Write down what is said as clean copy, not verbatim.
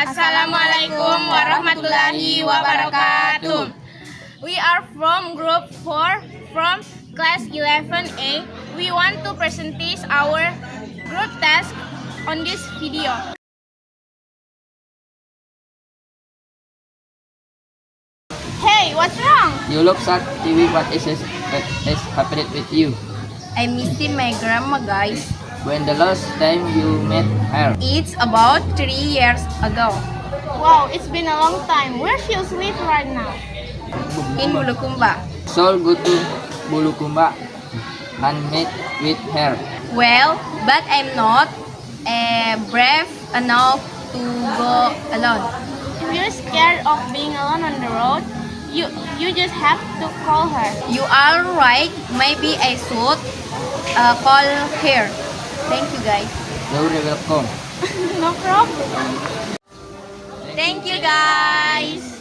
Assalamualaikum warahmatullahi wabarakatuh. We are from Group 4 from Class 11A. We want to present our group task on this video. Hey, what's wrong? You look sad, TV. What is happening with you? I'm missing my grandma, guys. When the last time you met her? It's about 3 years ago. Wow, it's been a long time. Where she live right now? In Bulukumba. So go to Bulukumba and meet with her. Well, but I'm not brave enough to go alone. If you're scared of being alone on the road, you just have to call her. You are right. Maybe I should call her. Thank you, guys. You're welcome. No problem. Thank you, guys.